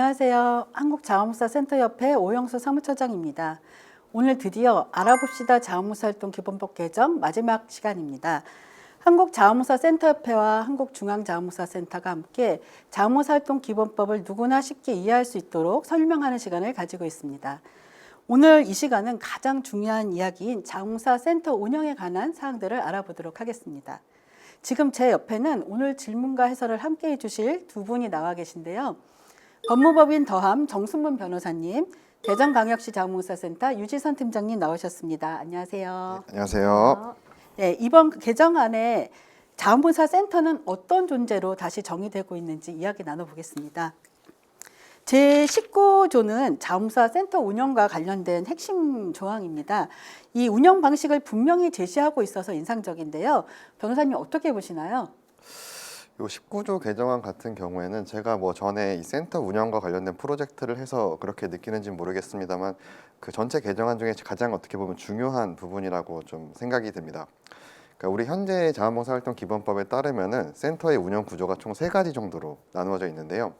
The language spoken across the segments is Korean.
안녕하세요. 한국자원봉사센터협회 오영수 사무처장입니다. 오늘 드디어 알아봅시다 자원봉사활동 기본법 개정 마지막 시간입니다. 한국자원봉사센터협회와 한국중앙자원봉사센터가 함께 자원봉사활동 기본법을 누구나 쉽게 이해할 수 있도록 설명하는 시간을 가지고 있습니다. 오늘 이 시간은 가장 중요한 이야기인 자원봉사센터 운영에 관한 사항들을 알아보도록 하겠습니다. 지금 제 옆에는 오늘 질문과 해설을 함께 해주실 두 분이 나와 계신데요. 법무법인 더함 정순문 변호사님, 대전광역시 자원봉사센터 유지선 팀장님 나오셨습니다. 안녕하세요. 네, 안녕하세요. 네, 이번 개정안에 자원봉사센터는 어떤 존재로 다시 정의되고 있는지 이야기 나눠보겠습니다. 제19조는 자원봉사센터 운영과 관련된 핵심 조항입니다. 이 운영 방식을 분명히 제시하고 있어서 인상적인데요. 변호사님 어떻게 보시나요? 요 19조 개정안 같은 경우에는 제가 전에 이 센터 운영과 관련된 프로젝트를 해서 그렇게 느끼는지는 모르겠습니다만 그 전체 개정안 중에 가장 어떻게 보면 중요한 부분이라고 좀 생각이 듭니다. 그러니까 우리 현재 자원봉사활동 기본법에 따르면은 센터의 운영 구조가 총 3가지 정도로 나누어져 있는데요.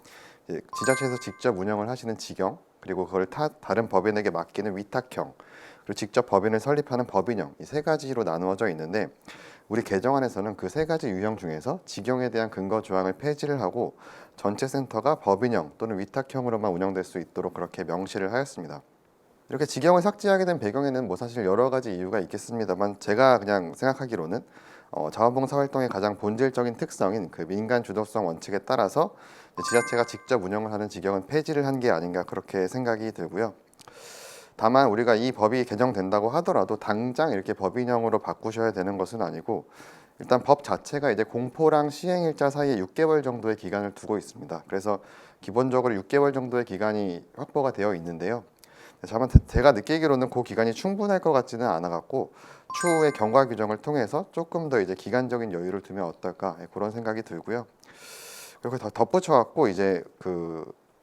지자체에서 직접 운영을 하시는 직영, 그리고 그걸 다른 법인에게 맡기는 위탁형, 그리고 직접 법인을 설립하는 법인형, 이 3가지로 나누어져 있는데 우리 개정안에서는 그 3가지 유형 중에서 직영에 대한 근거 조항을 폐지를 하고 전체 센터가 법인형 또는 위탁형으로만 운영될 수 있도록 그렇게 명시를 하였습니다. 이렇게 직영을 삭제하게 된 배경에는 사실 여러 가지 이유가 있겠습니다만 제가 그냥 생각하기로는 자원봉사활동의 가장 본질적인 특성인 그 민간 주도성 원칙에 따라서 지자체가 직접 운영을 하는 직영은 폐지를 한 게 아닌가 그렇게 생각이 들고요. 다만 우리가 이 법이 개정된다고 하더라도 당장 이렇게 법인형으로 바꾸셔야 되는 것은 아니고 일단 법 자체가 이제 공포랑 시행일자 사이에 6개월 정도의 기간을 두고 있습니다. 그래서 기본적으로 6개월 정도의 기간이 확보가 되어 있는데요. 다만 제가 느끼기로는 그 기간이 충분할 것 같지는 않아 갖고 추후에 경과 규정을 통해서 조금 더 이제 기간적인 여유를 두면 어떨까 그런 생각이 들고요. 그리고 더 덧붙여 갖고 이제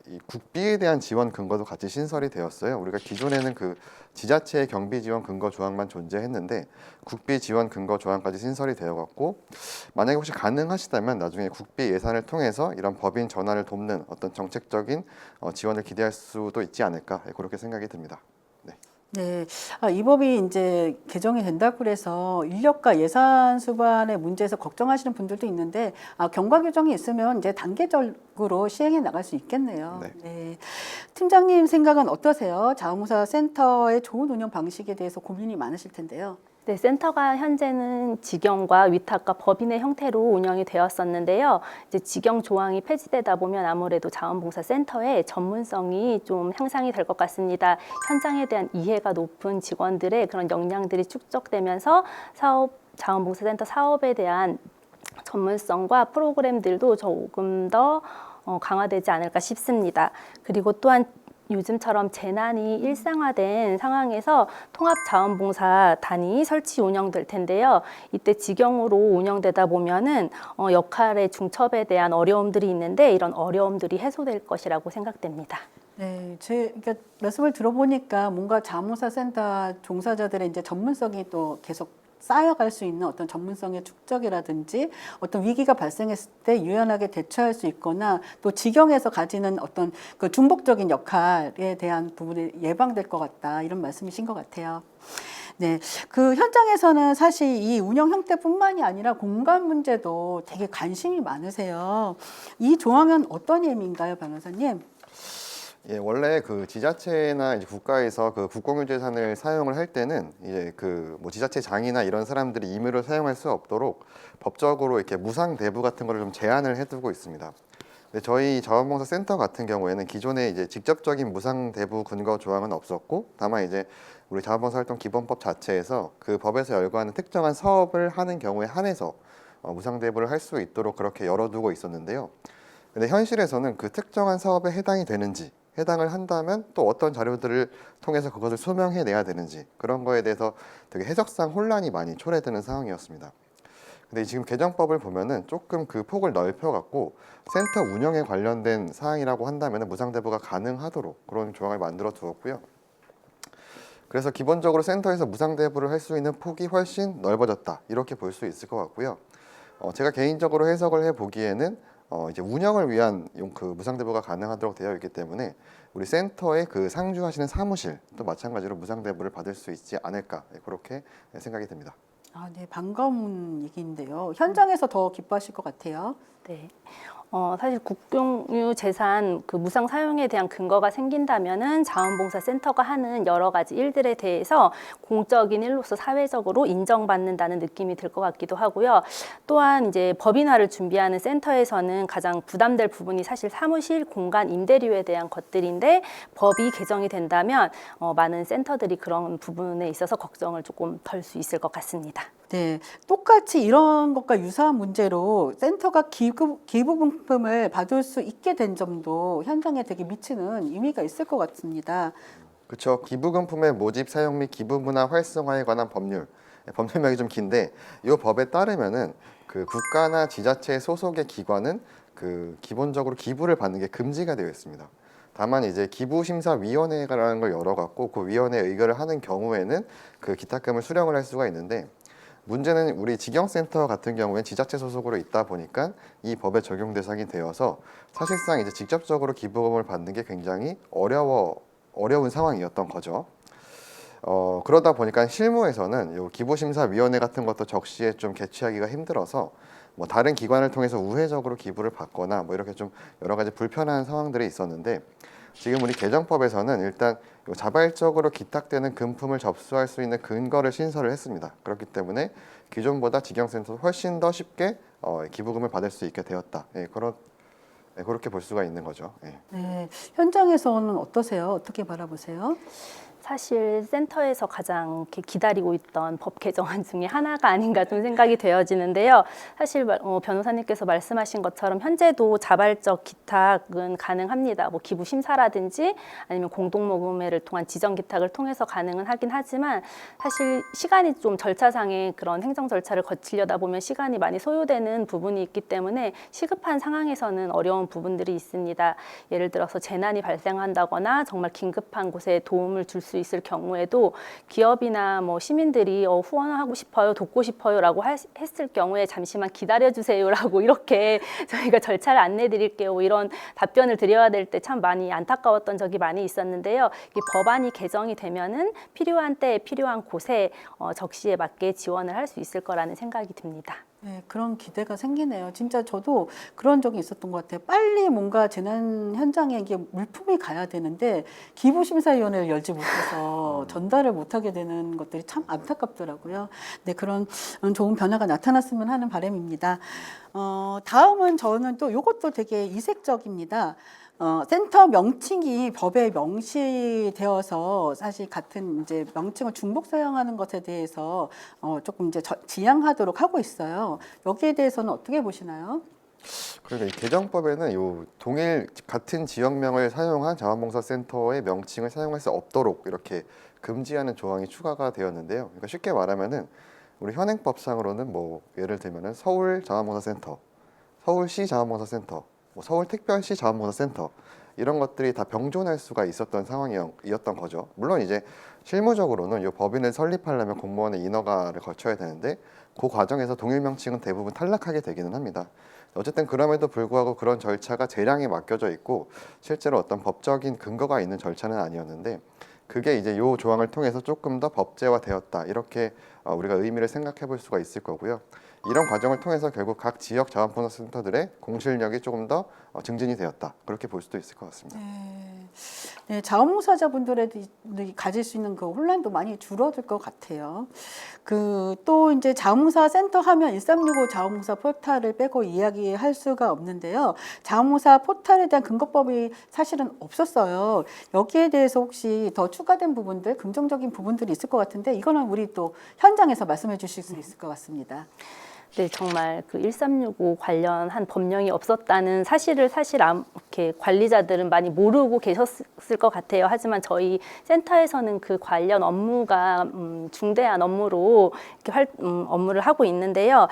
이 국비에 대한 지원 근거도 같이 신설이 되었어요. 우리가 기존에는 그 지자체의 경비 지원 근거 조항만 존재했는데 국비 지원 근거 조항까지 신설이 되어 갖고 만약에 혹시 가능하시다면 나중에 국비 예산을 통해서 이런 법인 전환을 돕는 어떤 정책적인 지원을 기대할 수도 있지 않을까 그렇게 생각이 듭니다. 네, 이 법이 이제 개정이 된다고 그래서 인력과 예산 수반의 문제에서 걱정하시는 분들도 있는데 경과 규정이 있으면 이제 단계적으로 시행해 나갈 수 있겠네요. 네. 네. 팀장님 생각은 어떠세요? 자원봉사센터의 좋은 운영 방식에 대해서 고민이 많으실 텐데요. 네, 센터가 현재는 직영과 위탁과 법인의 형태로 운영이 되었었는데요. 이제 직영 조항이 폐지되다 보면 아무래도 자원봉사센터의 전문성이 좀 향상이 될 것 같습니다. 현장에 대한 이해가 높은 직원들의 그런 역량들이 축적되면서 자원봉사센터 사업에 대한 전문성과 프로그램들도 조금 더 강화되지 않을까 싶습니다. 그리고 또한 요즘처럼 재난이 일상화된 상황에서 통합자원봉사단이 설치 운영될 텐데요. 이때 직영으로 운영되다 보면은 역할의 중첩에 대한 어려움들이 있는데 이런 어려움들이 해소될 것이라고 생각됩니다. 네, 그러니까 말씀을 들어보니까 뭔가 자원봉사센터 종사자들의 이제 전문성이 또 계속 쌓여갈 수 있는 어떤 전문성의 축적이라든지 어떤 위기가 발생했을 때 유연하게 대처할 수 있거나 또 직영에서 가지는 어떤 그 중복적인 역할에 대한 부분이 예방될 것 같다 이런 말씀이신 것 같아요. 네, 그 현장에서는 사실 이 운영 형태뿐만이 아니라 공간 문제도 되게 관심이 많으세요. 이 조항은 어떤 의미인가요, 변호사님? 예, 원래 그 지자체나 이제 국가에서 그 국공유재산을 사용을 할 때는 이제 지자체장이나 이런 사람들이 임의로 사용할 수 없도록 법적으로 이렇게 무상 대부 같은 거를 좀 제한을 해두고 있습니다. 근데 저희 자원봉사센터 같은 경우에는 기존에 이제 직접적인 무상 대부 근거 조항은 없었고 다만 이제 우리 자원봉사활동 기본법 자체에서 그 법에서 열거하는 특정한 사업을 하는 경우에 한해서 무상 대부를 할 수 있도록 그렇게 열어두고 있었는데요. 근데 현실에서는 그 특정한 사업에 해당이 되는지 해당을 한다면 또 어떤 자료들을 통해서 그것을 소명해내야 되는지 그런 거에 대해서 되게 해석상 혼란이 많이 초래되는 상황이었습니다. 근데 지금 개정법을 보면은 조금 그 폭을 넓혀갖고 센터 운영에 관련된 사항이라고 한다면 무상대부가 가능하도록 그런 조항을 만들어 두었고요. 그래서 기본적으로 센터에서 무상대부를 할 수 있는 폭이 훨씬 넓어졌다 이렇게 볼 수 있을 것 같고요. 제가 개인적으로 해석을 해보기에는 이제 운영을 위한 그 무상대부가 가능하도록 되어 있기 때문에 우리 센터의 그 상주하시는 사무실 또 마찬가지로 무상대부를 받을 수 있지 않을까 그렇게 생각이 듭니다. 아, 네, 반가운 얘기인데요. 현장에서 더 기뻐하실 것 같아요. 네. 사실 국공유 재산 그 무상 사용에 대한 근거가 생긴다면은 자원봉사센터가 하는 여러 가지 일들에 대해서 공적인 일로서 사회적으로 인정받는다는 느낌이 들 것 같기도 하고요. 또한 이제 법인화를 준비하는 센터에서는 가장 부담될 부분이 사실 사무실 공간 임대료에 대한 것들인데 법이 개정이 된다면 많은 센터들이 그런 부분에 있어서 걱정을 조금 덜 수 있을 것 같습니다. 네, 똑같이 이런 것과 유사한 문제로 센터가 기부금품을 받을 수 있게 된 점도 현장에 되게 미치는 의미가 있을 것 같습니다. 그렇죠. 기부금품의 모집, 사용 및 기부 문화 활성화에 관한 법률. 법률명이 좀 긴데 이 법에 따르면은 그 국가나 지자체 소속의 기관은 그 기본적으로 기부를 받는 게 금지가 되어 있습니다. 다만 이제 기부심사위원회라는 걸 열어갖고 그 위원회 의결을 하는 경우에는 그 기탁금을 수령을 할 수가 있는데 문제는 우리 직영센터 같은 경우에 지자체 소속으로 있다 보니까 이 법의 적용 대상이 되어서 사실상 이제 직접적으로 기부금을 받는 게 굉장히 어려운 상황이었던 거죠. 그러다 보니까 실무에서는 요 기부심사위원회 같은 것도 적시에 좀 개최하기가 힘들어서 뭐 다른 기관을 통해서 우회적으로 기부를 받거나 뭐 이렇게 좀 여러 가지 불편한 상황들이 있었는데 지금 우리 개정법에서는 일단 자발적으로 기탁되는 금품을 접수할 수 있는 근거를 신설을 했습니다. 그렇기 때문에 기존보다 직영센터 훨씬 더 쉽게 기부금을 받을 수 있게 되었다. 그렇게 볼 수가 있는 거죠. 네, 현장에서는 어떠세요? 어떻게 바라보세요? 사실 센터에서 가장 이렇게 기다리고 있던 법 개정안 중에 하나가 아닌가 좀 생각이 되어지는데요. 사실 변호사님께서 말씀하신 것처럼 현재도 자발적 기탁은 가능합니다. 뭐 기부 심사라든지 아니면 공동모금회를 통한 지정 기탁을 통해서 가능은 하긴 하지만 사실 시간이 좀 절차상의 그런 행정 절차를 거치려다 보면 시간이 많이 소요되는 부분이 있기 때문에 시급한 상황에서는 어려운 부분들이 있습니다. 예를 들어서 재난이 발생한다거나 정말 긴급한 곳에 도움을 줄 수 있을 경우에도 기업이나 뭐 시민들이 후원하고 싶어요, 돕고 싶어요라고 했을 경우에 잠시만 기다려주세요라고 이렇게 저희가 절차를 안내드릴게요. 뭐 이런 답변을 드려야 될 때 참 많이 안타까웠던 적이 많이 있었는데요. 이 법안이 개정이 되면은 필요한 때에 필요한 곳에 적시에 맞게 지원을 할 수 있을 거라는 생각이 듭니다. 네, 그런 기대가 생기네요. 진짜 저도 그런 적이 있었던 것 같아요. 빨리 뭔가 재난 현장에 이게 물품이 가야 되는데 기부심사위원회를 열지 못해서 전달을 못하게 되는 것들이 참 안타깝더라고요. 네, 그런 좋은 변화가 나타났으면 하는 바람입니다. 다음은 저는 또 이것도 되게 이색적입니다. 센터 명칭이 법에 명시되어서 사실 같은 이제 명칭을 중복 사용하는 것에 대해서 조금 이제 지양하도록 하고 있어요. 여기에 대해서는 어떻게 보시나요? 그러니까 이 개정법에는 요 동일 같은 지역명을 사용한 자원봉사센터의 명칭을 사용할 수 없도록 이렇게 금지하는 조항이 추가가 되었는데요. 그러니까 쉽게 말하면은 우리 현행법상으로는 뭐 예를 들면은 서울 자원봉사센터, 서울시 자원봉사센터, 뭐 서울특별시 자원봉사센터 이런 것들이 다 병존할 수가 있었던 상황이었던 거죠. 물론 이제 실무적으로는 이 법인을 설립하려면 공무원의 인허가를 거쳐야 되는데 그 과정에서 동일 명칭은 대부분 탈락하게 되기는 합니다. 어쨌든 그럼에도 불구하고 그런 절차가 재량에 맡겨져 있고 실제로 어떤 법적인 근거가 있는 절차는 아니었는데 그게 이제 이 조항을 통해서 조금 더 법제화되었다 이렇게 우리가 의미를 생각해 볼 수가 있을 거고요. 이런 과정을 통해서 결국 각 지역 자원봉사센터들의 공실력이 조금 더 증진이 되었다 그렇게 볼 수도 있을 것 같습니다. 네, 자원봉사자분들이 가질 수 있는 그 혼란도 많이 줄어들 것 같아요. 또 이제 자원봉사 센터 하면 1365 자원봉사 포탈을 빼고 이야기할 수가 없는데요. 자원봉사 포탈에 대한 근거법이 사실은 없었어요. 여기에 대해서 혹시 더 추가된 부분들, 긍정적인 부분들이 있을 것 같은데 이거는 우리 또 현장에서 말씀해 주실 수 있을 것 같습니다. 네, 정말 그 1365 관련한 법령이 없었다는 사실을 이렇게 관리자들은 많이 모르고 계셨을 것 같아요. 하지만 저희 센터에서는 그 관련 업무가 중대한 업무로 이렇게 업무를 하고 있는데요.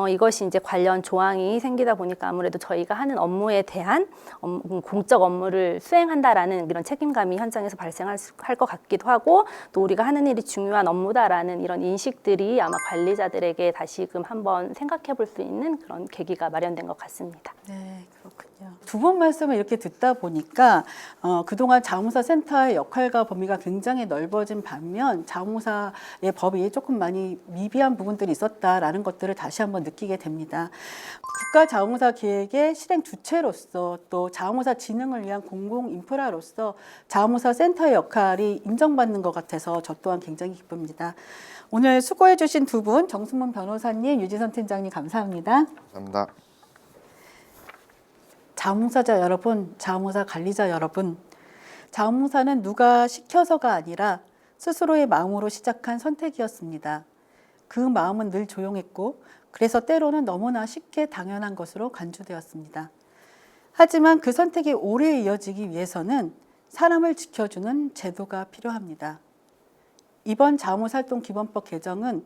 이것이 이제 관련 조항이 생기다 보니까 아무래도 저희가 하는 업무에 대한 공적 업무를 수행한다라는 이런 책임감이 현장에서 발생할 것 같기도 하고 또 우리가 하는 일이 중요한 업무다라는 이런 인식들이 아마 관리자들에게 다시금 한번 한번 생각해 볼 수 있는 그런 계기가 마련된 것 같습니다. 네, 그렇군요. 두 분 말씀을 이렇게 듣다 보니까 그동안 자원봉사 센터의 역할과 범위가 굉장히 넓어진 반면 자원봉사의 법이 조금 많이 미비한 부분들이 있었다라는 것들을 다시 한번 느끼게 됩니다. 국가자원봉사 기획의 실행 주체로서 또 자원봉사 진흥을 위한 공공 인프라로서 자원봉사 센터의 역할이 인정받는 것 같아서 저 또한 굉장히 기쁩니다. 오늘 수고해 주신 두 분, 정승문 변호사님, 유지선 팀장님 감사합니다. 감사합니다. 자원봉사자 여러분, 자원봉사 관리자 여러분, 자원봉사는 누가 시켜서가 아니라 스스로의 마음으로 시작한 선택이었습니다. 그 마음은 늘 조용했고 그래서 때로는 너무나 쉽게 당연한 것으로 간주되었습니다. 하지만 그 선택이 오래 이어지기 위해서는 사람을 지켜주는 제도가 필요합니다. 이번 자원봉사활동 기본법 개정은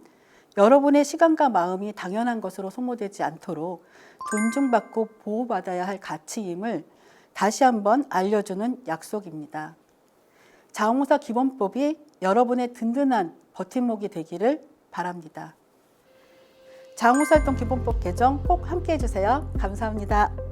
여러분의 시간과 마음이 당연한 것으로 소모되지 않도록 존중받고 보호받아야 할 가치임을 다시 한번 알려주는 약속입니다. 자원봉사 기본법이 여러분의 든든한 버팀목이 되기를 바랍니다. 자원봉사활동 기본법 개정 꼭 함께해 주세요. 감사합니다.